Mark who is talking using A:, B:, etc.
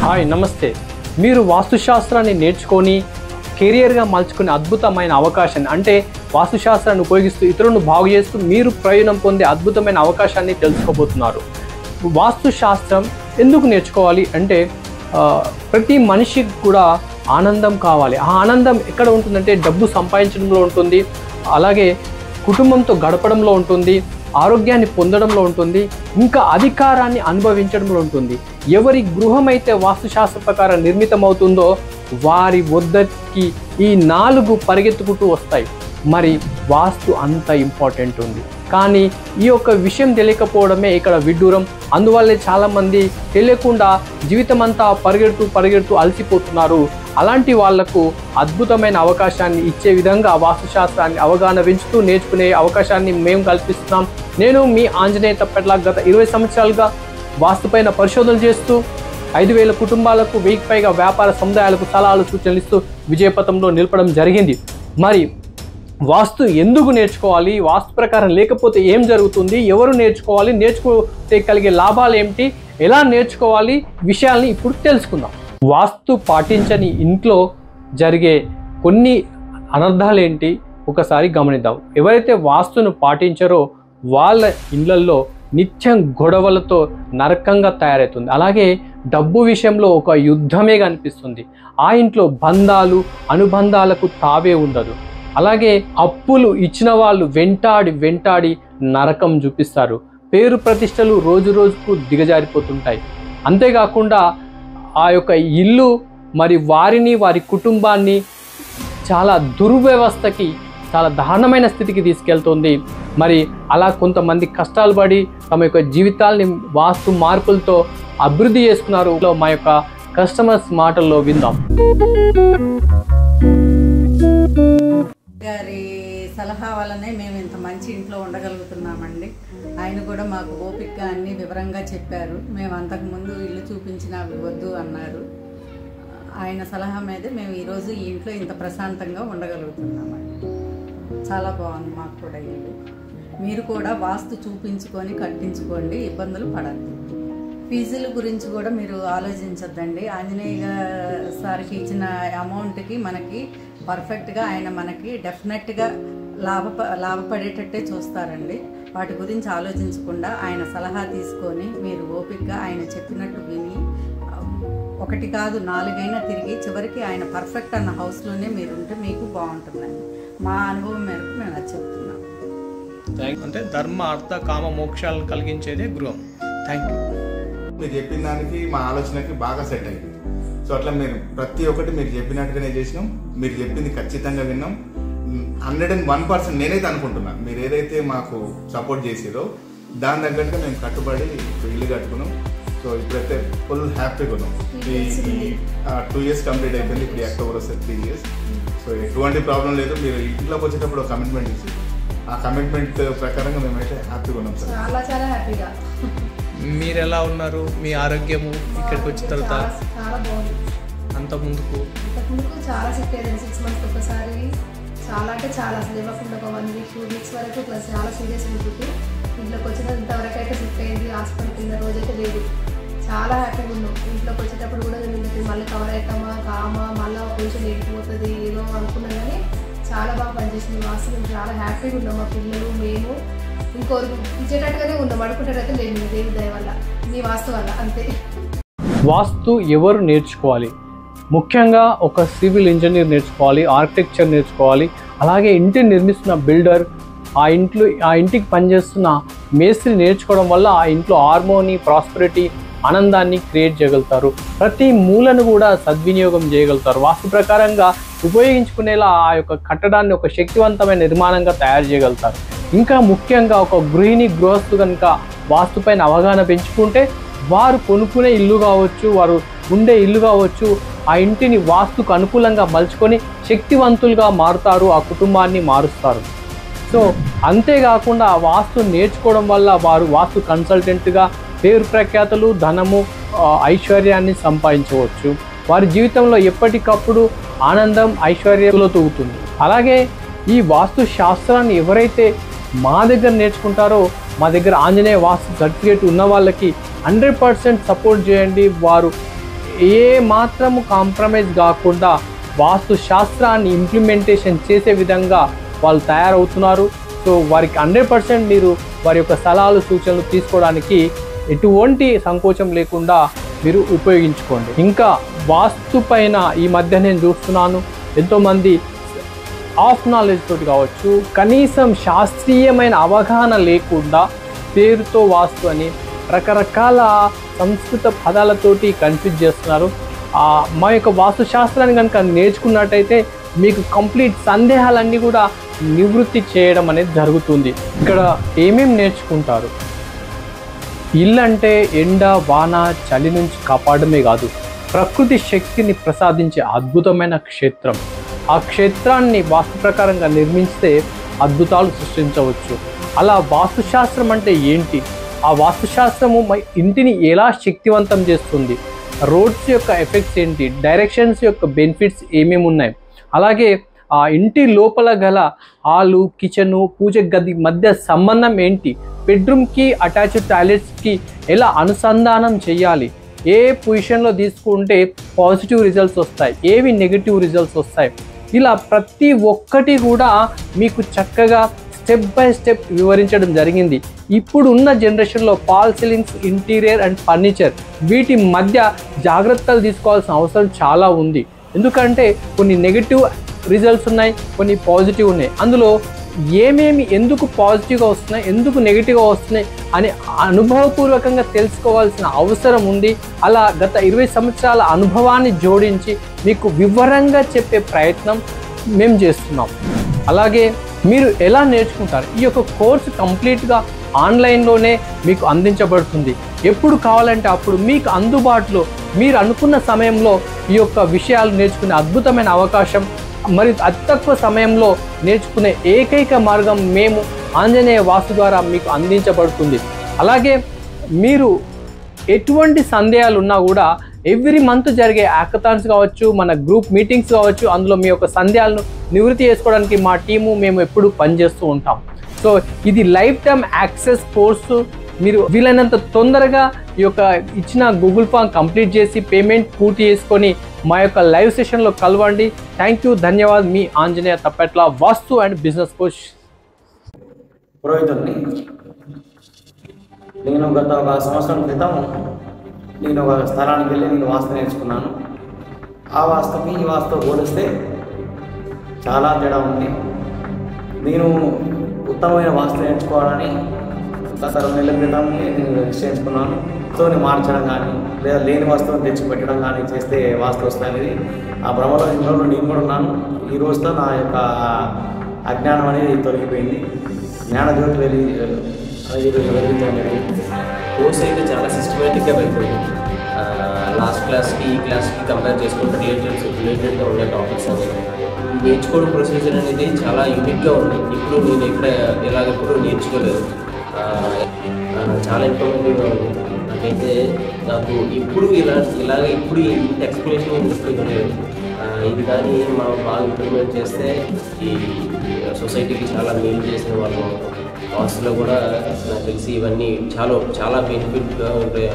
A: Hi నమస్తే. మీరు వాస్తుశాస్త్రాన్ని నేర్చుకొని కెరియర్గా మలుచుకునే అద్భుతమైన అవకాశాన్ని, అంటే వాస్తుశాస్త్రాన్ని ఉపయోగిస్తూ ఇతరులను బాగు చేస్తూ మీరు ప్రయోజనం పొందే అద్భుతమైన అవకాశాన్ని తెలుసుకోబోతున్నారు. వాస్తుశాస్త్రం ఎందుకు నేర్చుకోవాలి అంటే ప్రతి మనిషికి కూడా ఆనందం కావాలి. ఆ ఆనందం ఎక్కడ ఉంటుందంటే డబ్బు సంపాదించడంలో ఉంటుంది, అలాగే కుటుంబంతో గడపడంలో ఉంటుంది, ఆరోగ్యాన్ని పొందడంలో ఉంటుంది, ఇంకా అధికారాన్ని అనుభవించడంలో ఉంటుంది. ఎవరి గృహం అయితే వాస్తుశాస్త్ర ప్రకారం నిర్మితమవుతుందో వారి వద్దకి ఈ 4 పరిగెత్తుకుంటూ వస్తాయి. మరి వాస్తు అంత ఇంపార్టెంట్ ఉంది, కానీ ఈ యొక్క విషయం తెలియకపోవడమే ఇక్కడ విడ్డూరం. అందువల్లే చాలామంది తెలియకుండా జీవితం అంతా పరిగెడుతూ అలసిపోతున్నారు. అలాంటి వాళ్లకు అద్భుతమైన అవకాశాన్ని ఇచ్చే విధంగా వాస్తుశాస్త్రాన్ని అవగాహన పెంచుతూ నేర్చుకునే అవకాశాన్ని మేము కల్పిస్తున్నాం. నేను మీ ఆంజనేయ తప్పెట్ల గత 20 సంవత్సరాలుగా వాస్తుపైన పరిశోధనలు చేస్తూ 5,000 కుటుంబాలకు 1000కి పైగా వ్యాపార సముదాయాలకు సలహాలు సూచనలు ఇస్తూ విజయపథంలో నిలపడం జరిగింది. మరి వాస్తు ఎందుకు నేర్చుకోవాలి, వాస్తు ప్రకారం లేకపోతే ఏం జరుగుతుంది, ఎవరు నేర్చుకోవాలి, నేర్చుకుంటే కలిగే లాభాలు ఏమిటి, ఎలా నేర్చుకోవాలి విషయాల్ని ఇప్పుడు తెలుసుకుందాం. వాస్తు పాటించని ఇంట్లో జరిగే కొన్ని అనర్థాలు ఏంటి ఒకసారి గమనిద్దాం. ఎవరైతే వాస్తును పాటించారో వాళ్ళ ఇళ్లల్లో నిత్యం గొడవలతో నరకంగా తయారవుతుంది. అలాగే డబ్బు విషయంలో ఒక యుద్ధమే కనిపిస్తుంది. ఆ ఇంట్లో బంధాలు అనుబంధాలకు తావే ఉండదు. అలాగే అప్పులు ఇచ్చిన వాళ్ళు వెంటాడి నరకం చూపిస్తారు. పేరు ప్రతిష్టలు రోజు రోజుకు దిగజారిపోతుంటాయి. అంతేకాకుండా ఆ యొక్క ఇల్లు మరి వారిని వారి కుటుంబాన్ని చాలా దుర్వ్యవస్థకి, చాలా దారుణమైన స్థితికి తీసుకెళ్తుంది. మరి అలా కొంతమంది కష్టాలు పడి తమ యొక్క జీవితాల్ని వాస్తు మార్పులతో అభివృద్ధి చేసుకున్నారు. మా యొక్క కస్టమర్స్ మాటల్లో విందాం.
B: గారి సలహా వల్లనే మేము ఇంత మంచి ఇంట్లో ఉండగలుగుతున్నామండి. ఆయన కూడా మాకు ఓపికగా అన్ని వివరంగా చెప్పారు. మేము అంతకుముందు ఇల్లు చూపించిన అవి వద్దు అన్నారు. ఆయన సలహా మీదే మేము ఈరోజు ఈ ఇంట్లో ఇంత ప్రశాంతంగా ఉండగలుగుతున్నామండి. చాలా బాగుంది మాకు కూడా ఇల్లు. మీరు కూడా వాస్తు చూపించుకొని కట్టించుకోండి, ఇబ్బందులు పడద్దు. ఫీజుల గురించి కూడా మీరు ఆలోచించద్దండి. ఆంజనేయ సార్కి ఇచ్చిన అమౌంట్కి మనకి పర్ఫెక్ట్గా ఆయన మనకి డెఫినెట్గా లాభపడేటట్టే చూస్తారండి. వాటి గురించి ఆలోచించకుండా ఆయన సలహా తీసుకొని మీరు ఓపికగా ఆయన చెప్పినట్టు విని 1 కాదు 4 అయినా తిరిగి చివరికి ఆయన పర్ఫెక్ట్ అన్న హౌస్లోనే మీరు ఉంటే మీకు బాగుంటుందండి. మా అనుభవం మేరకు మేము అది చెప్తున్నాం.
A: అంటే ధర్మ అర్థ కామ మోక్షాలను కలిగించేదే గృహం. Thank you.
C: మీరు చెప్పిన దానికి మా ఆలోచనకి బాగా సెట్ అయింది. సో అట్లా మేము ప్రతి ఒక్కటి మీరు చెప్పినట్టుగానే చేసినాం. మీరు చెప్పింది ఖచ్చితంగా విన్నాం. 101% నేనైతే అనుకుంటున్నాను మీరు ఏదైతే మాకు సపోర్ట్ చేసిరో దాని తగ్గట్టుగా మేము కట్టుబడి ఇల్లు కట్టుకున్నాం. సో ఇప్పుడైతే ఫుల్ హ్యాపీగా ఉన్నాం. 2 years కంప్లీట్ అయిపోయింది. ఇప్పుడు అక్టోబర్ వస్తే 3 years. సో ఎటువంటి ప్రాబ్లం లేదు. మీరు ఇంట్లోకి వచ్చేటప్పుడు ఒక కమిట్మెంట్ ఇచ్చి ఆ కమిట్మెంట్ ప్రకారంగా మేమైతే హ్యాపీగా ఉన్నాం సార్.
D: చాలా హ్యాపీగా.
A: మీరు ఎలా ఉన్నారు? మీ ఆరోగ్యము ఇక్కడికి వచ్చిన తర్వాత
D: చాలా బాగుంది.
A: అంతకుముందుకు
D: చాలా సెట్ అయ్యేది. 6 months ఒకసారి చాలా అంటే చాలా అసలు ఇవ్వకుండా ఒక 1 week 2 weeks వరకు ఇట్లా చాలా సీరియస్ ఉంటుంది. ఇంట్లోకి వచ్చిన ఇంతవరకు అయితే సెట్ అయింది. హాస్పిటల్ కింద రోజైతే లేదు. చాలా హ్యాపీగా ఉన్నాం. ఇంట్లోకి వచ్చేటప్పుడు కూడా మేము మళ్ళీ కవర్ అవుతామా కామా మళ్ళీ కొంచెం లేకపోతుంది ఏదో అనుకున్నాం, కానీ చాలా బాగా పనిచేసింది వాస్తు. మేము చాలా హ్యాపీగా ఉన్నాం. మా పిల్లలు మేము ఇంకోరు ఇచ్చేటట్టుగానే ఉన్నాం. అడుకుంటేటైతే లేదు దేవి దయ వల్ల, మీ వాస్తు వల్ల అంతే.
A: వాస్తు ఎవరు నేర్చుకోవాలి? ముఖ్యంగా ఒక సివిల్ ఇంజనీర్ నేర్చుకోవాలి, ఆర్కిటెక్చర్ నేర్చుకోవాలి, అలాగే ఇంటిని నిర్మిస్తున్న బిల్డర్, ఆ ఇంటికి పనిచేస్తున్న మేస్త్రి నేర్చుకోవడం వల్ల ఆ ఇంట్లో హార్మోనీ, ప్రాస్పెరిటీ, ఆనందాన్ని క్రియేట్ చేయగలుగుతారు. ప్రతి మూలను కూడా సద్వినియోగం చేయగలుగుతారు. వాస్తు ప్రకారంగా ఉపయోగించుకునేలా ఆ యొక్క కట్టడాన్ని ఒక శక్తివంతమైన నిర్మాణంగా తయారు చేయగలుగుతారు. ఇంకా ముఖ్యంగా ఒక గృహస్థు కనుక వాస్తుపైన అవగాహన పెంచుకుంటే వారు కొనుక్కునే ఇల్లు కావచ్చు, వారు ఉండే ఇల్లు కావచ్చు, ఆ ఇంటిని వాస్తుకు అనుకూలంగా మలుచుకొని శక్తివంతులుగా మారుతారు, ఆ కుటుంబాన్ని మారుస్తారు. సో అంతేకాకుండా వాస్తు నేర్చుకోవడం వల్ల వారు వాస్తు కన్సల్టెంట్గా పేరు ప్రఖ్యాతలు, ధనము, ఐశ్వర్యాన్ని సంపాదించవచ్చు. వారి జీవితంలో ఎప్పటికప్పుడు ఆనందం, ఐశ్వర్యంలో తూగుతుంది. అలాగే ఈ వాస్తు శాస్త్రాన్ని ఎవరైతే మా దగ్గర నేర్చుకుంటారో, మా దగ్గర ఆంజనేయ వాస్తు సర్టిఫికేట్ ఉన్న వాళ్ళకి 100% సపోర్ట్ చేయండి. వారు ఏ మాత్రము కాంప్రమైజ్ కాకుండా వాస్తు శాస్త్రాన్ని ఇంప్లిమెంటేషన్ చేసే విధంగా వాళ్ళు తయారవుతున్నారు. సో వారికి 100% మీరు వారి యొక్క సలహాలు సూచనలు తీసుకోవడానికి ఎటువంటి సంకోచం లేకుండా మీరు ఉపయోగించుకోండి. ఇంకా వాస్తు పైన ఈ మధ్య నేను చూస్తున్నాను ఎంతోమంది ఆఫ్ నాలెడ్జ్ తోటి కావచ్చు, కనీసం శాస్త్రీయమైన అవగాహన లేకుండా పేరుతో వాస్తు అని రకరకాల సంస్కృత పదాలతోటి కన్ఫ్యూజ్ చేస్తున్నారు. మా యొక్క వాస్తు శాస్త్రాన్ని కనుక నేర్చుకున్నట్టయితే మీకు కంప్లీట్ సందేహాలన్నీ కూడా నివృత్తి చేయడం అనేది జరుగుతుంది. ఇక్కడ ఏమేమి నేర్చుకుంటారు? ఇల్లు అంటే ఎండ వాన చలి నుంచి కాపాడమే కాదు, ప్రకృతి శక్తిని ప్రసాదించే అద్భుతమైన క్షేత్రం. ఆ క్షేత్రాన్ని వాస్తు ప్రకారంగా నిర్మిస్తే అద్భుతాలు సృష్టించవచ్చు. అలా వాస్తుశాస్త్రం అంటే ఏంటి? ఆ వాస్తుశాస్త్రము ఇంటిని ఎలా శక్తివంతం చేస్తుంది? రోడ్స్ యొక్క ఎఫెక్ట్స్ ఏంటి? డైరెక్షన్స్ యొక్క బెనిఫిట్స్ ఏమేమి ఉన్నాయి? అలాగే ఆ ఇంటి లోపల గల హాలు, కిచెను, పూజ గది మధ్య సంబంధం ఏంటి? బెడ్రూమ్కి అటాచ్డ్ టాయిలెట్స్కి ఎలా అనుసంధానం చేయాలి? ఏ పొజిషన్లో తీసుకుంటే పాజిటివ్ రిజల్ట్స్ వస్తాయి, ఏవి నెగిటివ్ రిజల్ట్స్ వస్తాయి? ఇలా ప్రతి ఒక్కటి కూడా మీకు చక్కగా స్టెప్ బై స్టెప్ వివరించడం జరిగింది. ఇప్పుడు ఉన్న జనరేషన్లో fall ceilings, interior and furniture వీటి మధ్య జాగ్రత్తలు తీసుకోవాల్సిన అవసరం చాలా ఉంది. ఎందుకంటే కొన్ని నెగిటివ్ రిజల్ట్స్ ఉన్నాయి, కొన్ని పాజిటివ్ ఉన్నాయి. అందులో ఏమేమి ఎందుకు పాజిటివ్గా వస్తున్నాయి, ఎందుకు నెగిటివ్గా వస్తున్నాయి అని అనుభవపూర్వకంగా తెలుసుకోవాల్సిన అవసరం ఉంది. అలా గత 20 సంవత్సరాల అనుభవాన్ని జోడించి మీకు వివరంగా చెప్పే ప్రయత్నం మేము చేస్తున్నాం. అలాగే మీరు ఎలా నేర్చుకుంటారు? ఈ యొక్క కోర్సు కంప్లీట్గా ఆన్లైన్లోనే మీకు అందించబడుతుంది. ఎప్పుడు కావాలంటే అప్పుడు మీకు అందుబాటులో మీరు అనుకున్న సమయంలో ఈ యొక్క విషయాలు నేర్చుకునే అద్భుతమైన అవకాశం, మరియు అతి తక్కువ సమయంలో నేర్చుకునే ఏకైక మార్గం మేము ఆంజనేయ వాస్తు ద్వారా మీకు అందించబడుతుంది. అలాగే మీరు ఎటువంటి సందేహాలు ఉన్నా కూడా ఎవ్రీ మంత్ జరిగే హ్యాకథాన్స్ కావచ్చు, మన గ్రూప్ మీటింగ్స్ కావచ్చు, అందులో మీ యొక్క సందేహాలను నివృత్తి చేసుకోవడానికి మా టీము మేము ఎప్పుడు పనిచేస్తూ ఉంటాం. సో ఇది లైఫ్ టైమ్ యాక్సెస్ కోర్సు. మీరు వీలైనంత తొందరగా ఈ యొక్క ఇచ్చిన గూగుల్ ఫామ్ కంప్లీట్ చేసి పేమెంట్ పూర్తి చేసుకొని మా యొక్క లైవ్ సెషన్లో కలవండి. థ్యాంక్ యూ, ధన్యవాద్. మీ Anjaneya Tappetla, vastu and business coach.
E: పురోహితుడిని నేను గత 1 సంవత్సరం క్రితం నేను ఒక స్థలానికి వెళ్ళి నేను వాస్తు నేర్చుకున్నాను. ఆ వాస్తుకి ఈ వాస్తు పోలిస్తే చాలా తేడా ఉంది. నేను ఉత్తమమైన వాస్తు నేర్చుకోవాలని గత 2 నెలల క్రితం నేను నిశ్చయించుకున్నాను. వస్తువుని మార్చడం కానీ లేదా లేని వస్తువుని తెచ్చిపెట్టడం కానీ చేస్తే వాస్తు వస్తుంది అనేది ఆ భ్రమలో ఇంట్లో నేను కూడా ఉన్నాను. ఈ రోజుతో నా యొక్క అజ్ఞానం అనేది తొలగిపోయింది. జ్ఞానజ్యోతి వెలుగుతుంది.
F: కోర్స్ అయితే చాలా సిస్టమేటిక్గా వెళ్తుంది. లాస్ట్ క్లాస్కి ఈ క్లాస్కి కంపేర్ చేసుకుంటే రిలేటెడ్గా ఉండే టాపిక్స్ అనేవి నేర్చుకోవడం ప్రొసీజర్ అనేది చాలా యూనిక్గా ఉంది. ఇప్పుడు నేను ఎలాగెప్పుడు నేర్చుకోలేదు. చాలా ఇన్ఫర్మేటివ్గా ఉంది. నాకైతే నాకు ఇప్పుడు ఇప్పుడు ఇంత ఎక్స్ప్లెనేషన్ ఇవ్వలేదు. ఇది కానీ మనం బాగా ఇంప్లిమెంట్ చేస్తే ఈ సొసైటీకి చాలా మేలు చేసిన వాళ్ళు వాస్తులో కూడా నాకు తెలిసి ఇవన్నీ చాలా బెనిఫిట్గా ఉంటాయి.